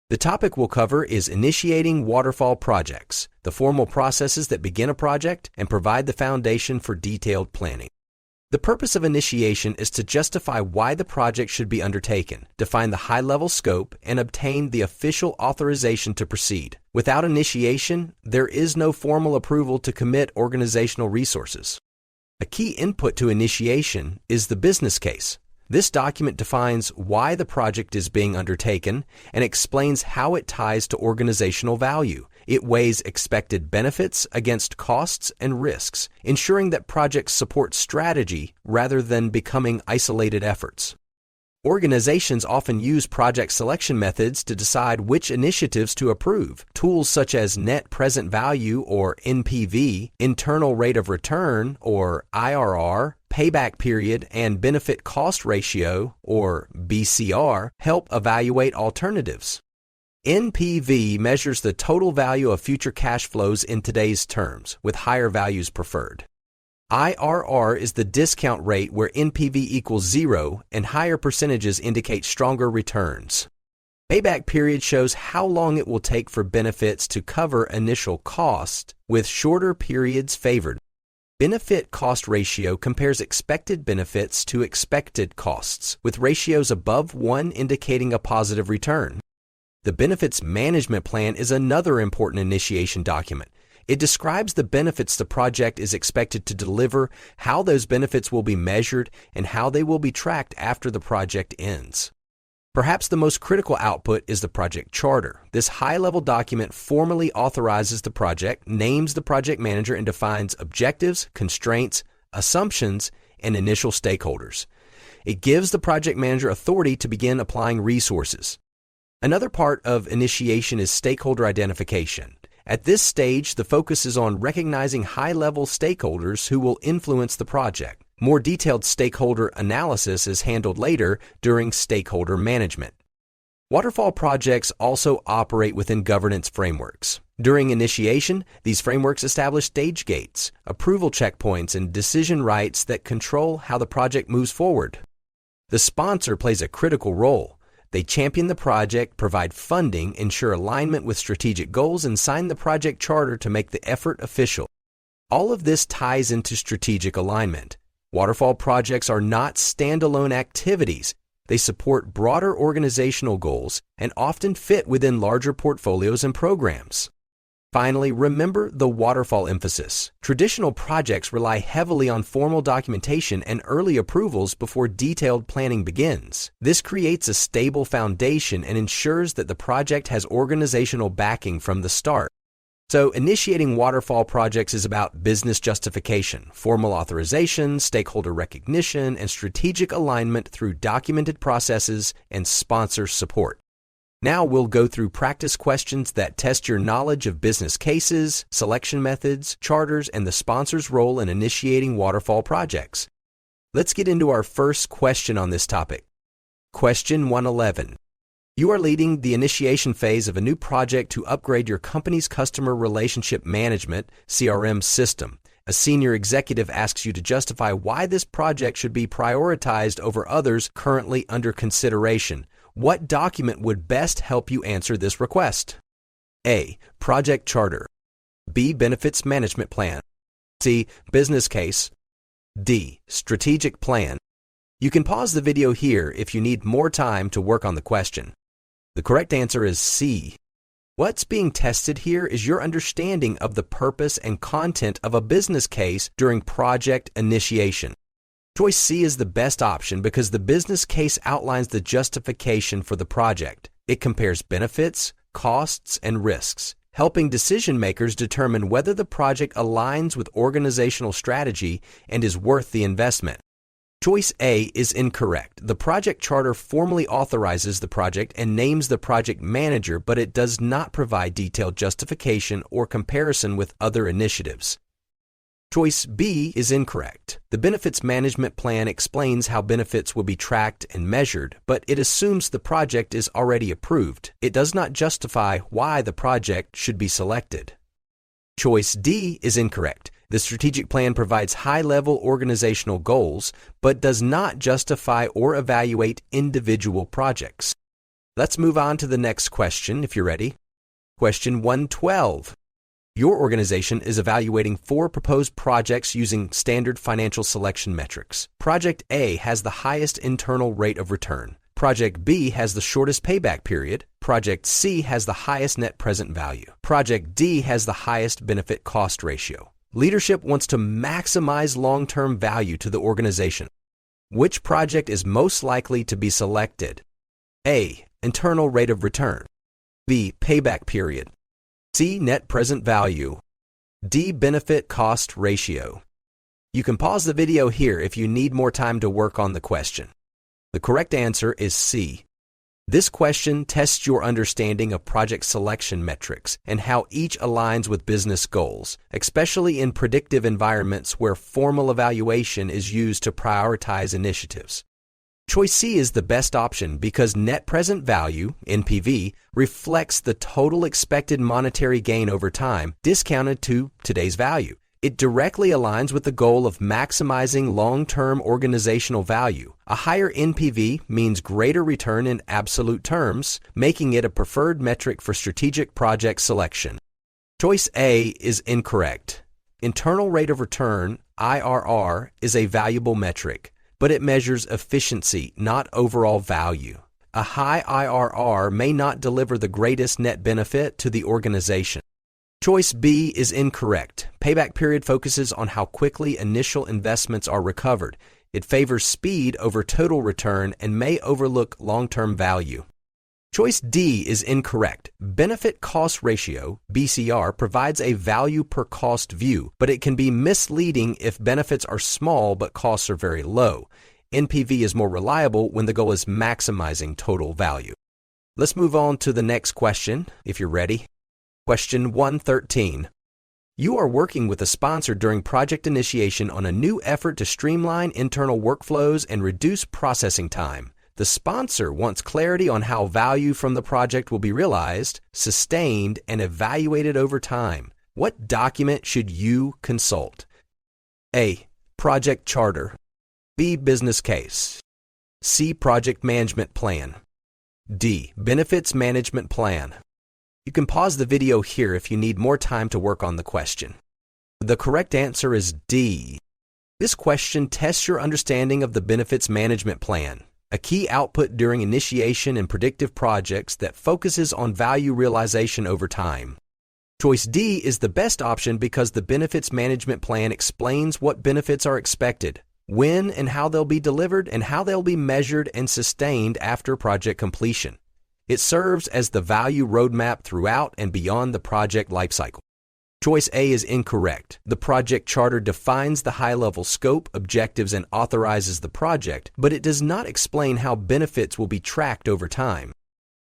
The topic we'll cover is initiating waterfall projects, the formal processes that begin a project and provide the foundation for detailed planning. The purpose of initiation is to justify why the project should be undertaken, define the high-level scope, and obtain the official authorization to proceed. Without initiation, there is no formal approval to commit organizational resources. A key input to initiation is the business case. This document defines why the project is being undertaken and explains how it ties to organizational value. It weighs expected benefits against costs and risks, ensuring that projects support strategy rather than becoming isolated efforts. Organizations often use project selection methods to decide which initiatives to approve. Tools such as net present value or NPV, internal rate of return or IRR, payback period, and benefit cost ratio or BCR help evaluate alternatives. NPV measures the total value of future cash flows in today's terms, with higher values preferred. IRR is the discount rate where NPV equals 0 and higher percentages indicate stronger returns. Payback period shows how long it will take for benefits to cover initial cost, with shorter periods favored. Benefit cost ratio compares expected benefits to expected costs, with ratios above 1 indicating a positive return. The benefits management plan is another important initiation document. It describes the benefits the project is expected to deliver, how those benefits will be measured, and how they will be tracked after the project ends. Perhaps the most critical output is the project charter. This high-level document formally authorizes the project, names the project manager, and defines objectives, constraints, assumptions, and initial stakeholders. It gives the project manager authority to begin applying resources. Another part of initiation is stakeholder identification. At this stage, the focus is on recognizing high-level stakeholders who will influence the project. More detailed stakeholder analysis is handled later during stakeholder management. Waterfall projects also operate within governance frameworks. During initiation, these frameworks establish stage gates, approval checkpoints, and decision rights that control how the project moves forward. The sponsor plays a critical role. They champion the project, provide funding, ensure alignment with strategic goals, and sign the project charter to make the effort official. All of this ties into strategic alignment. Waterfall projects are not standalone activities. They support broader organizational goals and often fit within larger portfolios and programs. Finally, remember the waterfall emphasis. Traditional projects rely heavily on formal documentation and early approvals before detailed planning begins. This creates a stable foundation and ensures that the project has organizational backing from the start. So, initiating waterfall projects is about business justification, formal authorization, stakeholder recognition, and strategic alignment through documented processes and sponsor support. Now we'll go through practice questions that test your knowledge of business cases, selection methods, charters, and the sponsor's role in initiating waterfall projects. Let's get into our first question on this topic. Question 111. You are leading the initiation phase of a new project to upgrade your company's customer relationship management (CRM) system. A senior executive asks you to justify why this project should be prioritized over others currently under consideration. What document would best help you answer this request? A. Project charter. B. Benefits management plan. C. Business case. D. Strategic plan. You can pause the video here if you need more time to work on the question. The correct answer is C. What's being tested here is your understanding of the purpose and content of a business case during project initiation. Choice C is the best option because the business case outlines the justification for the project. It compares benefits, costs, and risks, helping decision makers determine whether the project aligns with organizational strategy and is worth the investment. Choice A is incorrect. The project charter formally authorizes the project and names the project manager, but it does not provide detailed justification or comparison with other initiatives. Choice B is incorrect. The benefits management plan explains how benefits will be tracked and measured, but it assumes the project is already approved. It does not justify why the project should be selected. Choice D is incorrect. The strategic plan provides high-level organizational goals, but does not justify or evaluate individual projects. Let's move on to the next question if you're ready. Question 112. Your organization is evaluating 4 proposed projects using standard financial selection metrics. Project A has the highest internal rate of return. Project B has the shortest payback period. Project C has the highest net present value. Project D has the highest benefit cost ratio. Leadership wants to maximize long-term value to the organization. Which project is most likely to be selected? A. Internal rate of return. B. Payback period. C. Net present value. D. Benefit cost ratio. You can pause the video here if you need more time to work on the question. The correct answer is C. This question tests your understanding of project selection metrics and how each aligns with business goals, especially in predictive environments where formal evaluation is used to prioritize initiatives. Choice C is the best option because net present value, NPV, reflects the total expected monetary gain over time, discounted to today's value. It directly aligns with the goal of maximizing long-term organizational value. A higher NPV means greater return in absolute terms, making it a preferred metric for strategic project selection. Choice A is incorrect. Internal rate of return, IRR, is a valuable metric, but it measures efficiency, not overall value. A high IRR may not deliver the greatest net benefit to the organization. Choice B is incorrect. Payback period focuses on how quickly initial investments are recovered. It favors speed over total return and may overlook long-term value. Choice D is incorrect. Benefit cost ratio, BCR, provides a value per cost view, but it can be misleading if benefits are small but costs are very low. NPV is more reliable when the goal is maximizing total value. Let's move on to the next question, if you're ready. Question 113. You are working with a sponsor during project initiation on a new effort to streamline internal workflows and reduce processing time. The sponsor wants clarity on how value from the project will be realized, sustained, and evaluated over time. What document should you consult? A. Project charter. B. Business case. C. Project management plan. D. Benefits management plan. You can pause the video here if you need more time to work on the question. The correct answer is D. This question tests your understanding of the benefits management plan, a key output during initiation and predictive projects that focuses on value realization over time. Choice D is the best option because the benefits management plan explains what benefits are expected, when and how they'll be delivered, and how they'll be measured and sustained after project completion. It serves as the value roadmap throughout and beyond the project lifecycle. Choice A is incorrect. The project charter defines the high-level scope, objectives, and authorizes the project, but it does not explain how benefits will be tracked over time.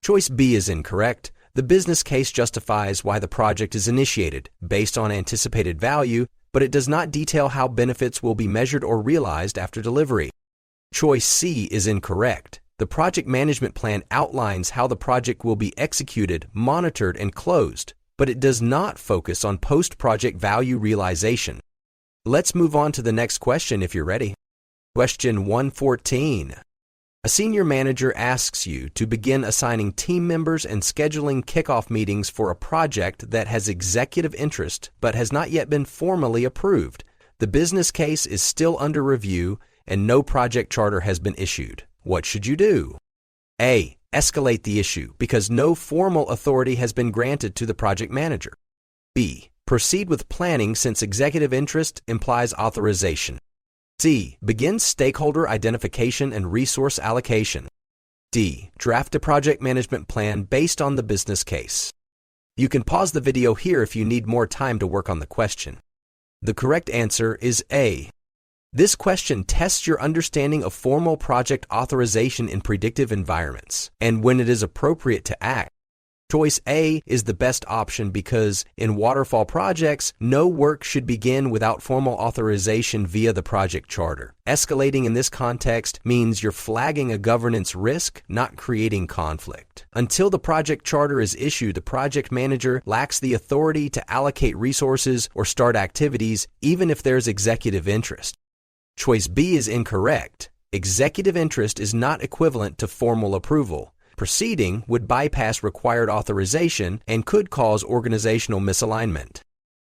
Choice B is incorrect. The business case justifies why the project is initiated, based on anticipated value, but it does not detail how benefits will be measured or realized after delivery. Choice C is incorrect. The project management plan outlines how the project will be executed, monitored, and closed, but it does not focus on post-project value realization. Let's move on to the next question if you're ready. Question 114. A senior manager asks you to begin assigning team members and scheduling kickoff meetings for a project that has executive interest but has not yet been formally approved. The business case is still under review and no project charter has been issued. What should you do? A. Escalate the issue because no formal authority has been granted to the project manager. B. Proceed with planning since executive interest implies authorization. C. Begin stakeholder identification and resource allocation. D. Draft a project management plan based on the business case. You can pause the video here if you need more time to work on the question. The correct answer is A. This question tests your understanding of formal project authorization in predictive environments and when it is appropriate to act. Choice A is the best option because in waterfall projects, no work should begin without formal authorization via the project charter. Escalating in this context means you're flagging a governance risk, not creating conflict. Until the project charter is issued, the project manager lacks the authority to allocate resources or start activities, even if there's executive interest. Choice B is incorrect. Executive interest is not equivalent to formal approval. Proceeding would bypass required authorization and could cause organizational misalignment.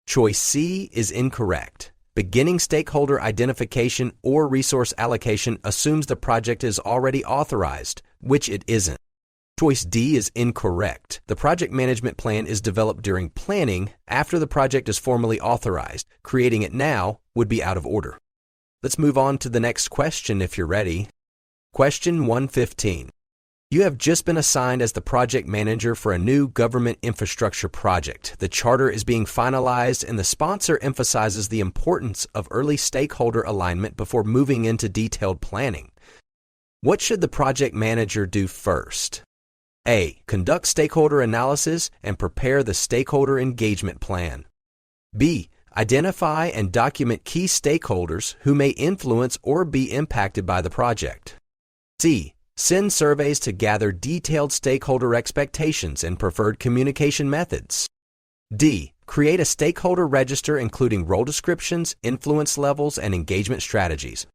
Choice C is incorrect. Beginning stakeholder identification or resource allocation assumes the project is already authorized, which it isn't. Choice D is incorrect. The project management plan is developed during planning after the project is formally authorized. Creating it now would be out of order. Let's move on to the next question if you're ready. Question 115. You have just been assigned as the project manager for a new government infrastructure project. The charter is being finalized and the sponsor emphasizes the importance of early stakeholder alignment before moving into detailed planning. What should the project manager do first? A. Conduct stakeholder analysis and prepare the stakeholder engagement plan. B. Identify and document key stakeholders who may influence or be impacted by the project. C. Send surveys to gather detailed stakeholder expectations and preferred communication methods. D. Create a stakeholder register including role descriptions, influence levels, and engagement strategies.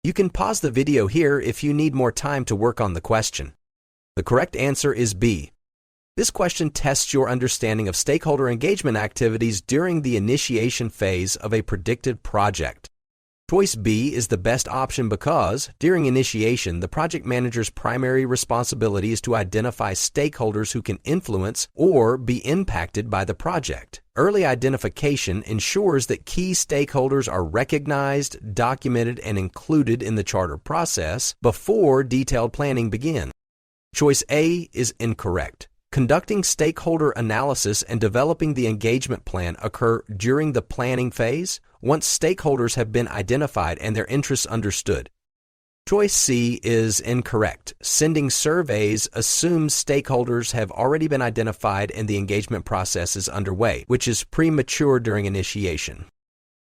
You can pause the video here if you need more time to work on the question. The correct answer is B. This question tests your understanding of stakeholder engagement activities during the initiation phase of a predictive project. Choice B is the best option because, during initiation, the project manager's primary responsibility is to identify stakeholders who can influence or be impacted by the project. Early identification ensures that key stakeholders are recognized, documented, and included in the charter process before detailed planning begins. Choice A is incorrect. Conducting stakeholder analysis and developing the engagement plan occur during the planning phase, once stakeholders have been identified and their interests understood. Choice C is incorrect. Sending surveys assumes stakeholders have already been identified and the engagement process is underway, which is premature during initiation.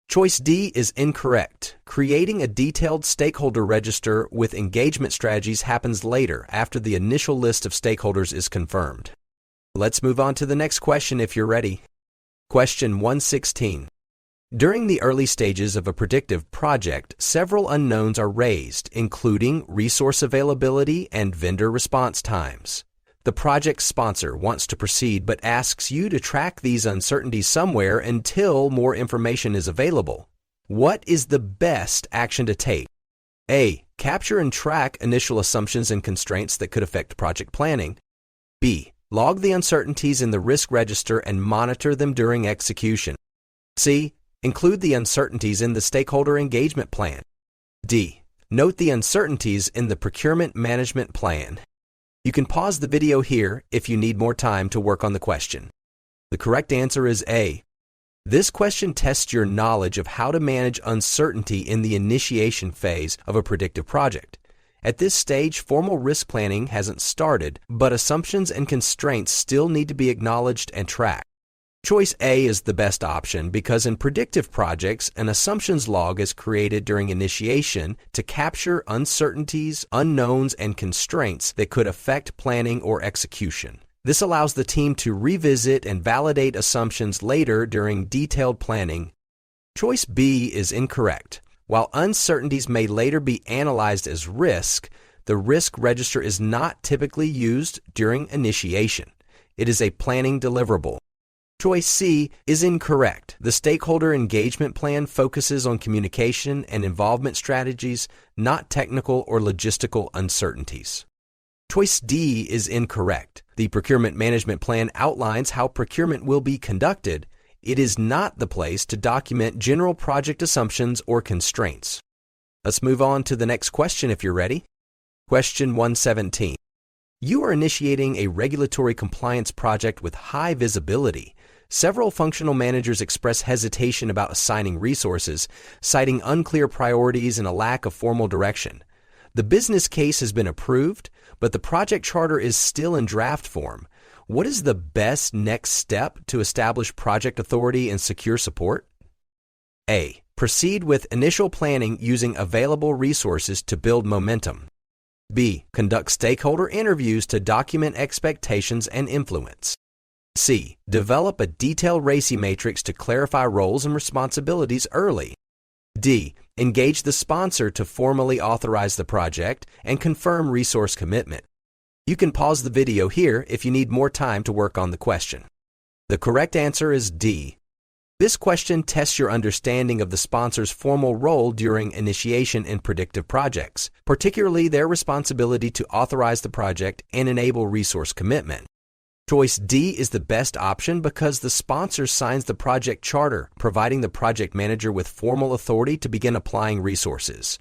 Choice D is incorrect. Creating a detailed stakeholder register with engagement strategies happens later, after the initial list of stakeholders is confirmed. Let's move on to the next question if you're ready. Question 116. During the early stages of a predictive project, several unknowns are raised, including resource availability and vendor response times. The project sponsor wants to proceed but asks you to track these uncertainties somewhere until more information is available. What is the best action to take? A. Capture and track initial assumptions and constraints that could affect project planning. B. Log the uncertainties in the risk register and monitor them during execution. C. Include the uncertainties in the stakeholder engagement plan. D. Note the uncertainties in the procurement management plan. You can pause the video here if you need more time to work on the question. The correct answer is A. This question tests your knowledge of how to manage uncertainty in the initiation phase of a predictive project. At this stage, formal risk planning hasn't started, but assumptions and constraints still need to be acknowledged and tracked. Choice A is the best option because in predictive projects, an assumptions log is created during initiation to capture uncertainties, unknowns, and constraints that could affect planning or execution. This allows the team to revisit and validate assumptions later during detailed planning. Choice B is incorrect. While uncertainties may later be analyzed as risk, the risk register is not typically used during initiation. It is a planning deliverable. Choice C is incorrect. The stakeholder engagement plan focuses on communication and involvement strategies, not technical or logistical uncertainties. Choice D is incorrect. The procurement management plan outlines how procurement will be conducted. It is not the place to document general project assumptions or constraints. Let's move on to the next question if you're ready. Question 117. You are initiating a regulatory compliance project with high visibility. Several functional managers express hesitation about assigning resources, citing unclear priorities and a lack of formal direction. The business case has been approved, but the project charter is still in draft form. What is the best next step to establish project authority and secure support? A. Proceed with initial planning using available resources to build momentum. B. Conduct stakeholder interviews to document expectations and influence. C. Develop a detailed RACI matrix to clarify roles and responsibilities early. D. Engage the sponsor to formally authorize the project and confirm resource commitment. You can pause the video here if you need more time to work on the question. The correct answer is D. This question tests your understanding of the sponsor's formal role during initiation in predictive projects, particularly their responsibility to authorize the project and enable resource commitment. Choice D is the best option because the sponsor signs the project charter, providing the project manager with formal authority to begin applying resources.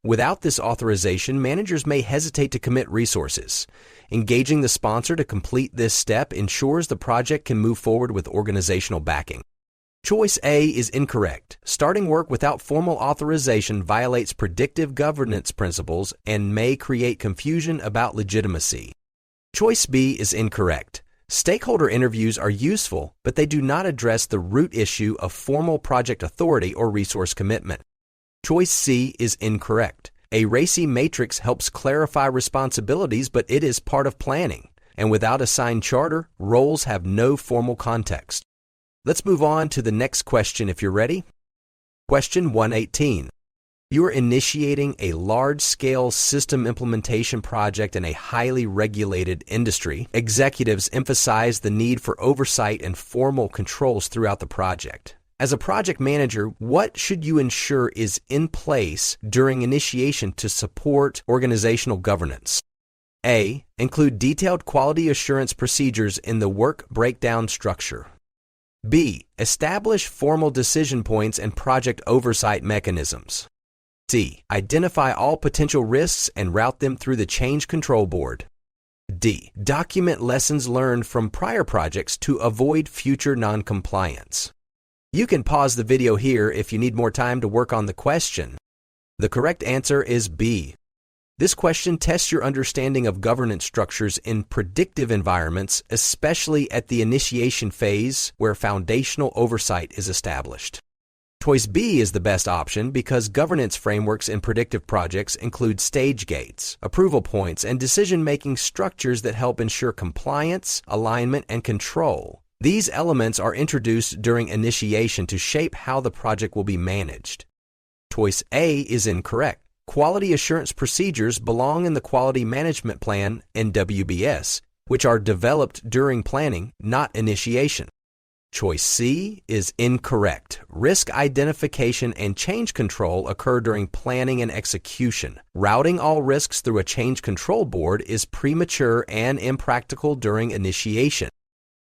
Without this authorization, managers may hesitate to commit resources. Engaging the sponsor to complete this step ensures the project can move forward with organizational backing. Choice A is incorrect. Starting work without formal authorization violates predictive governance principles and may create confusion about legitimacy. Choice B is incorrect. Stakeholder interviews are useful, but they do not address the root issue of formal project authority or resource commitment. Choice C is incorrect. A RACI matrix helps clarify responsibilities, but it is part of planning. And without a signed charter, roles have no formal context. Let's move on to the next question if you're ready. Question 118. You are initiating a large-scale system implementation project in a highly regulated industry. Executives emphasize the need for oversight and formal controls throughout the project. As a project manager, what should you ensure is in place during initiation to support organizational governance? A. Include detailed quality assurance procedures in the work breakdown structure. B. Establish formal decision points and project oversight mechanisms. C. Identify all potential risks and route them through the change control board. D. Document lessons learned from prior projects to avoid future noncompliance. You can pause the video here if you need more time to work on the question. The correct answer is B. This question tests your understanding of governance structures in predictive environments, especially at the initiation phase where foundational oversight is established. Choice B is the best option because governance frameworks in predictive projects include stage gates, approval points, and decision-making structures that help ensure compliance, alignment, and control. These elements are introduced during initiation to shape how the project will be managed. Choice A is incorrect. Quality assurance procedures belong in the Quality Management Plan and WBS, which are developed during planning, not initiation. Choice C is incorrect. Risk identification and change control occur during planning and execution. Routing all risks through a change control board is premature and impractical during initiation.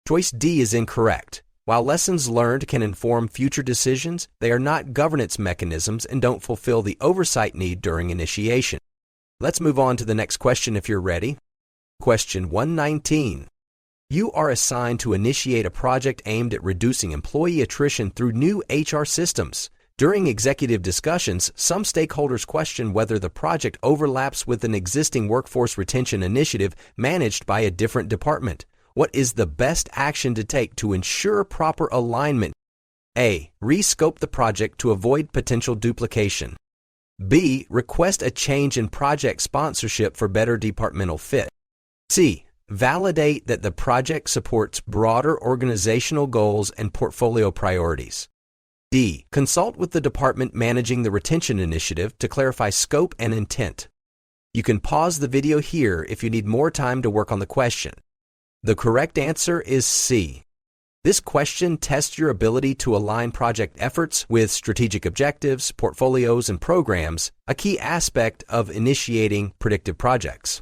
Choice D is incorrect. While lessons learned can inform future decisions, they are not governance mechanisms and don't fulfill the oversight need during initiation. Let's move on to the next question if you're ready. Question 119. You are assigned to initiate a project aimed at reducing employee attrition through new HR systems. During executive discussions, some stakeholders question whether the project overlaps with an existing workforce retention initiative managed by a different department. What is the best action to take to ensure proper alignment? A. Rescope the project to avoid potential duplication. B. Request a change in project sponsorship for better departmental fit. C. Validate that the project supports broader organizational goals and portfolio priorities. D. Consult with the department managing the retention initiative to clarify scope and intent. You can pause the video here if you need more time to work on the question. The correct answer is C. This question tests your ability to align project efforts with strategic objectives, portfolios, and programs, a key aspect of initiating predictive projects.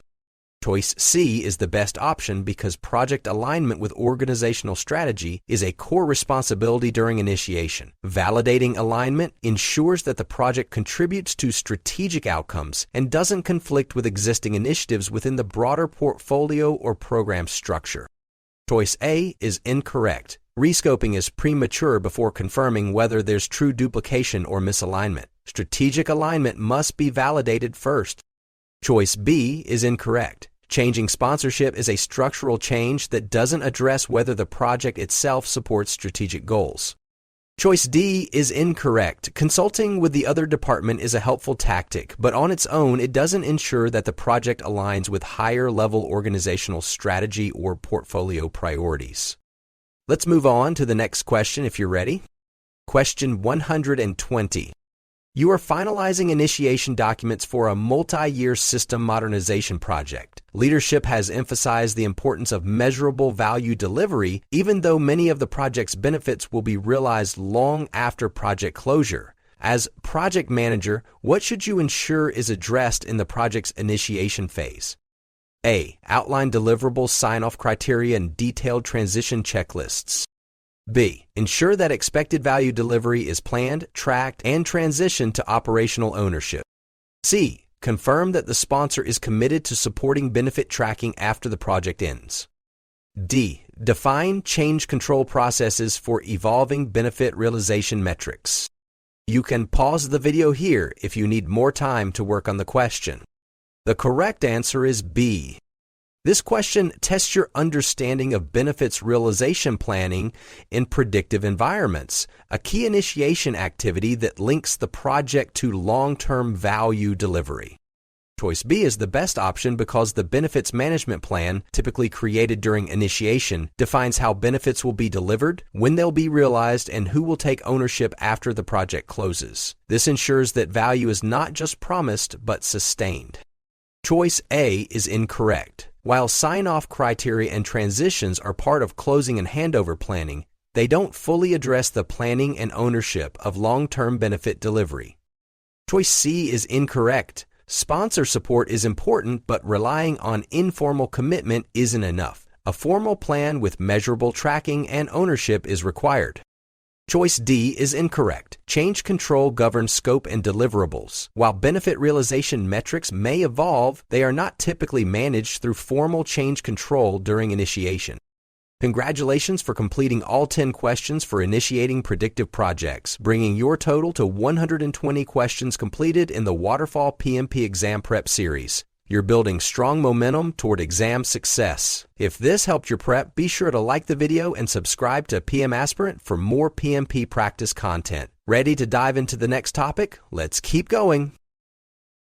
Choice C is the best option because project alignment with organizational strategy is a core responsibility during initiation. Validating alignment ensures that the project contributes to strategic outcomes and doesn't conflict with existing initiatives within the broader portfolio or program structure. Choice A is incorrect. Rescoping is premature before confirming whether there's true duplication or misalignment. Strategic alignment must be validated first. Choice B is incorrect. Changing sponsorship is a structural change that doesn't address whether the project itself supports strategic goals. Choice D is incorrect. Consulting with the other department is a helpful tactic, but on its own, it doesn't ensure that the project aligns with higher-level organizational strategy or portfolio priorities. Let's move on to the next question if you're ready. Question 120. You are finalizing initiation documents for a multi-year system modernization project. Leadership has emphasized the importance of measurable value delivery, even though many of the project's benefits will be realized long after project closure. As project manager, what should you ensure is addressed in the project's initiation phase? A. Outline deliverables, sign-off criteria, and detailed transition checklists. B. Ensure that expected value delivery is planned, tracked, and transitioned to operational ownership. C. Confirm that the sponsor is committed to supporting benefit tracking after the project ends. D. Define change control processes for evolving benefit realization metrics. You can pause the video here if you need more time to work on the question. The correct answer is B. This question tests your understanding of benefits realization planning in predictive environments, a key initiation activity that links the project to long-term value delivery. Choice B is the best option because the benefits management plan, typically created during initiation, defines how benefits will be delivered, when they'll be realized, and who will take ownership after the project closes. This ensures that value is not just promised, but sustained. Choice A is incorrect. While sign-off criteria and transitions are part of closing and handover planning, they don't fully address the planning and ownership of long-term benefit delivery. Choice C is incorrect. Sponsor support is important, but relying on informal commitment isn't enough. A formal plan with measurable tracking and ownership is required. Choice D is incorrect. Change control governs scope and deliverables. While benefit realization metrics may evolve, they are not typically managed through formal change control during initiation. Congratulations for completing all 10 questions for initiating predictive projects, bringing your total to 120 questions completed in the Waterfall PMP Exam Prep Series. You're building strong momentum toward exam success. If this helped your prep, be sure to like the video and subscribe to PM Aspirant for more PMP practice content. Ready to dive into the next topic? Let's keep going.